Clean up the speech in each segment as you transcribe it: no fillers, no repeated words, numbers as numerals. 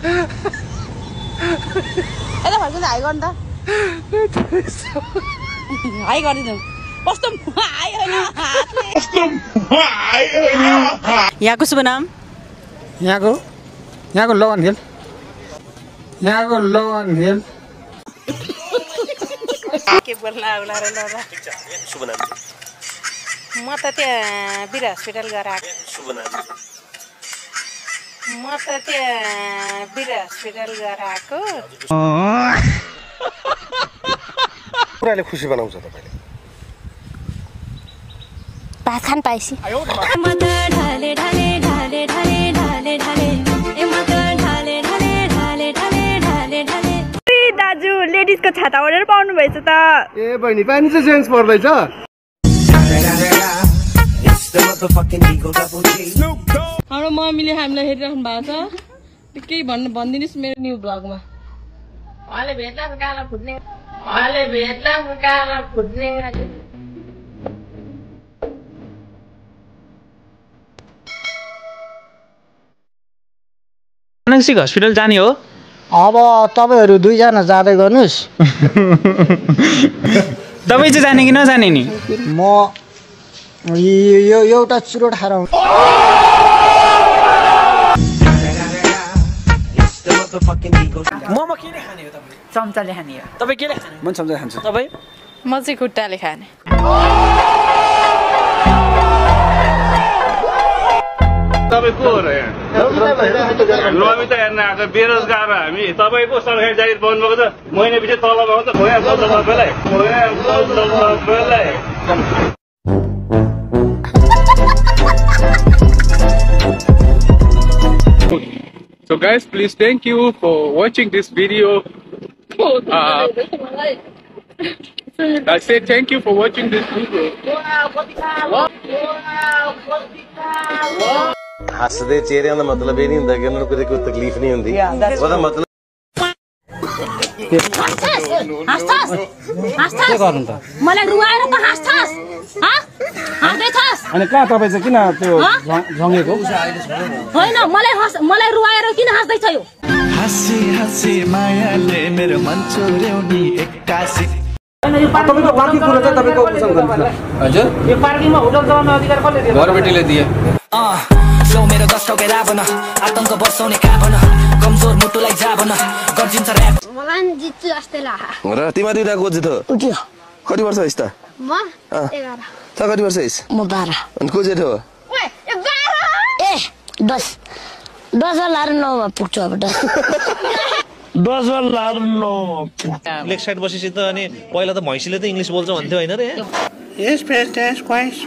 यता फर्किँदा हाई गर्नु त हाई गरिदिनु कस्तो आयो यहाँको शुभ नाम यहाँको लवन हिल के बोल्ला होला र ल शुभ नाम म त त्यहाँ बिर हस्पिटल गएर आएको कुराले खुसी बनाउँछ तपाईले भात खान पाएसी दाजु लेडिजको छाता ओढेर पाउनु भएछ त ए बहिनी पानी चाहिँ सेन्स पर्दैछ हाम्रो मम्मीले हामीलाई हेरिराख्नु भएको छ केही भनिदिनुहोस् मेरो न्यू ब्लगमा मानसिक हस्पिटल जाने हो अब तपाईहरु दुईजना जाँदै गर्नुस् तपाई चाहिँ जाने कि नजाने नि म यो एउटा चुरोट खाएर मोमो के खाने हो तपाई चम्चाले खाने हो तपाई केले खाने म चम्चा खान्छु तपाई म चाहिँ खुट्टाले खाने तपाईं को हो र यहाँ नमिता हेर्न आएको बेरोजगार हामी तपाईको सरकारी जागिर पाउनुभएको छ महिना पछि तलब आउँछ So guys, please thank you for watching this video. I say thank you for watching this video. हंसदे चेहरे का मतलब ये नहीं होता कि उन्हें कोई तकलीफ नहीं होती ਉਹਦਾ मतलब के गर्नु त मलाई रुवाएर त हाँस्छस् हाँस्दैछस् अनि कहाँ तपाई चाहिँ किन त्यो झंगेको होइन मलाई रुवाएर किन हाँस्दैछ यो हसी हसी मायाले मेरो मन चोर्याउने एक्कासी तपाईको बाँकी कुरा चाहिँ तपाईको उसँग गर्नु हजुर यो पार्किङमा होटल चलाउने अधिकार कसले दियो घरबेटीले दिए लो मेरो दस्टोके रावण आतंक बसाउने काभन कमजोर मुटुलाई जाभन गर्जिन्छ र्याप मलाई जित्छु जस्तै लाग्छ र तिमी दुईटा को जित्यो उठ्यो कति वर्ष हइस त म 11 त कति वर्ष हइस म 12 अनि को जेठो ओए 11 10 लाएर 9 मा पुग्छु अब 10 लाएर 9 लेग साइड बसेपछि त अनि पहिला त भैँसीले त इंग्लिश बोल्छ भन्थ्यो हैन रे यस प्रेसिडेन्ट क्वाइस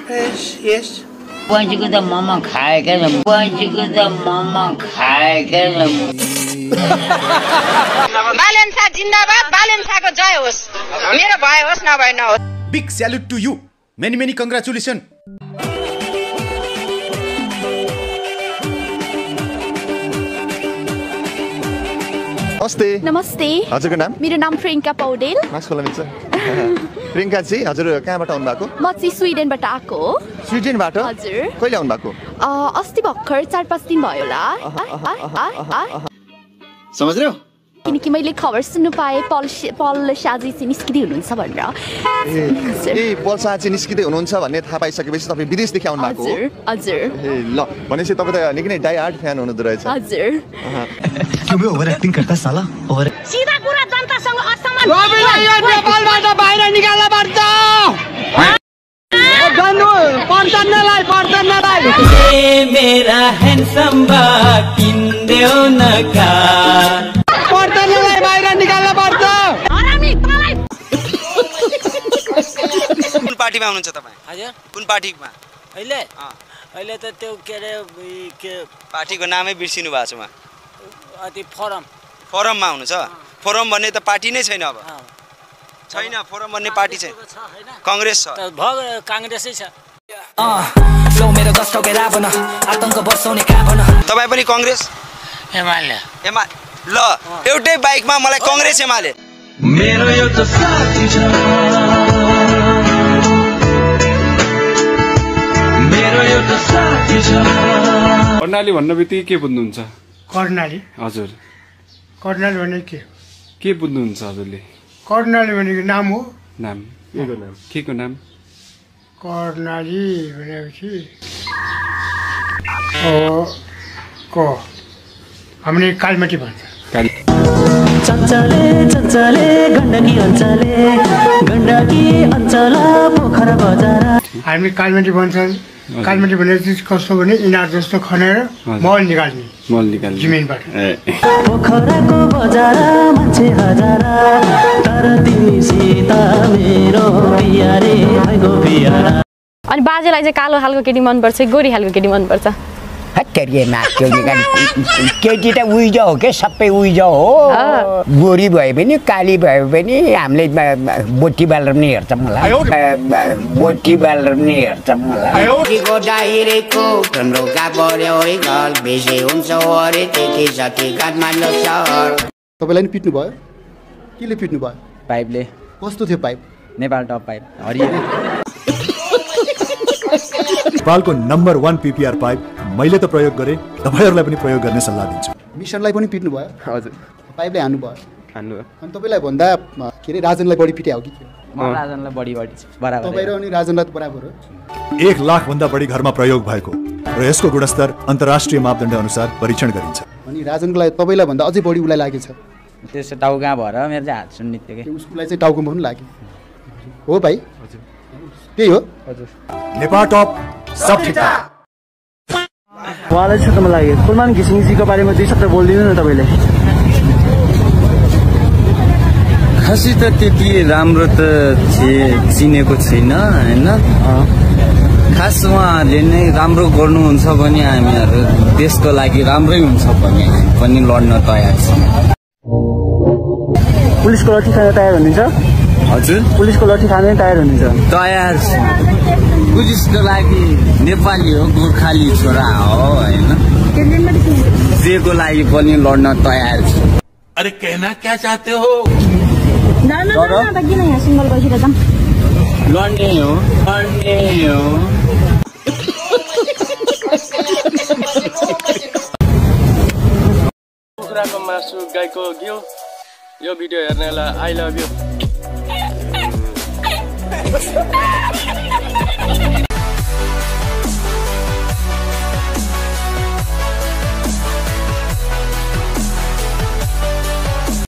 यस पंचीको त मोमो खाएकै ल बालेन्सा जिन्दाबाद बालेन्साको जय होस् मेरो भए होस् नभए नहोस् big salute to you many congratulation नमस्ते हजुरको नाम मेरो नाम प्रियंका पौडेल मास्कुला मिल्छ प्रियंका जी हजुर कहाँबाट आउनु भएको म चाहिँ स्विडेनबाट आएको हो स्विडेनबाट हजुर कहिले आउनु भएको अस्ति भर्खर 4-5 दिन भयो होला समझ रहे हो किनकि मैले खबर सुन्नु पाएँ पल शाजी चाहिँ निस्किँदै हुनुहुन्छ भनेर ए पल शाजी निस्किँदै हुनुहुन्छ भन्ने थाहा पाइसकेपछि तपाईँ विदेशदेखि आउनु भएको हो हजुर ल भनेपछि तपाईँ त निकै नै डाई हार्ड फ्यान हुनुहुँदो रहेछ हजुर क्यों बे ओभर एक्टिङ गर्दा साला ओभर सीधा कुरा जनतासँग असमान रविलाई यो नेपालबाट बाहिर निकाल्न पर्छ जानु पर्दनलाई ए मेरा ह्यान्डसम बा किन्देऊ न कार पर्दनलाई बाहिर निकाल्न पर्छ हरामी तँलाई कुन पार्टीमा हुनुहुन्छ तपाईँ हजुर कुन पार्टीमा अहिले अहिले त त्यो के रे पार्टीको नामै बिर्सिनु भएको छ म अति फोरममा हुनुहुन्छ फोरम भन्ने त पार्टी नै छैन अब छैन फोरम भन्ने पार्टी चाहिँ कांग्रेस छ कांग्रेसै छ लो मेरो दस्टोके रावण आतंक बसाउने काभन तपाईँ पनि कांग्रेस एमाले ल एउटै बाइकमा मलाई कांग्रेस एमाले मेरो एउटा साथी छ मेरो एउटा साथी छ कर्णाली भन्न बित्तिकै के बुझ्नुहुन्छ कर्णाली हजुर कर्णाली भने के बुझ्नुहुन्छ हजुरले कर्णाली भनेको नाम हो नाम के को नाम कर्णाली भनेपछि हामीले कालमटी भन्छ चञ्चले गण्डकी अञ्चल पोखरा बजार हामी कालमटी भन्छन् कालमटी भनेपछि कस्तो भने इनार जस्तो खनेर मल निकाल्ने जमिनबाट पोखराको बजार मान्छे हजार तर तिमीसित मेरो पिया रे भएको पिया। अनि बाजेलाई चाहिँ कालो खालको केटी मनपर्छ गोरी खालको केटी मनपर्छ केटी त उइज हो के सबै उइज हो गोरी भए पनि काली भए पनि हामीले बोटी बालेर पनि हेर्छ मलाई बोटी बालेर पनि हेर्छ मलाई तपाईँलाई नि पिट्नु भयो केले पिट्नु भयो पाइपले कस्तो थियो पाइप नेपाल टप पाइप हरियो नेपालको नम्बर 1 पीपीआर पाइप मैले त प्रयोग गरेँ तपाईहरुलाई पनि प्रयोग गर्ने सल्लाह दिन्छु मिशनलाई पनि पिट्नु भयो हजुर पाइपले हान्नु भयो अनि तपाईलाई भन्दा के रे राजनलाई बढी पिट्या हो कि के म राजनलाई बढी बराबर तपाई र अनि राजनलाई बराबर हो 1 लाख भन्दा बढी घरमा प्रयोग भएको र यसको गुणस्तर अन्तर्राष्ट्रिय मापदण्ड अनुसार परीक्षण गरिन्छ अनि राजनलाई तपाईलाई भन्दा अझै बढी उलाई लागेछ त्यसो टाउका भएर मेरो चाहिँ हात सुन्नित्यो के उसलाई चाहिँ टाउकोमा पनि लाग्यो हो भाइ हजुर त्यही हो हजुर नेपाल टप सब ठीक छ उहाँलाई चाहिँ मलाई लाग्यो कुलमान घिसिङजीको बारेमा दुई शब्द बोलिदिनु न तपाईले खासै त त्यति राम्रो त चिनेको छैन हैन खास उहाँहरूले नै राम्रो गर्नुहुन्छ भने हामीहरू देशको लागि राम्रै हुन्छ भने पनि लड्न तयार छौँ पुलिसको लट्ठी खान तयार हुनुहुन्छ हजुर पुलिसको लट्ठी खान तयार हुनुहुन्छ तयार छु पुलिसको लागि नेपाली हो गोर्खाली छोरा हो हैन जेको लागि पनि लड्न तयार छु अरे कहना क्या चाहते हो लड्ने हो कुखुराको मासु गाईको घिउ यो भिडियो हेर्नेलाई आई लभ यु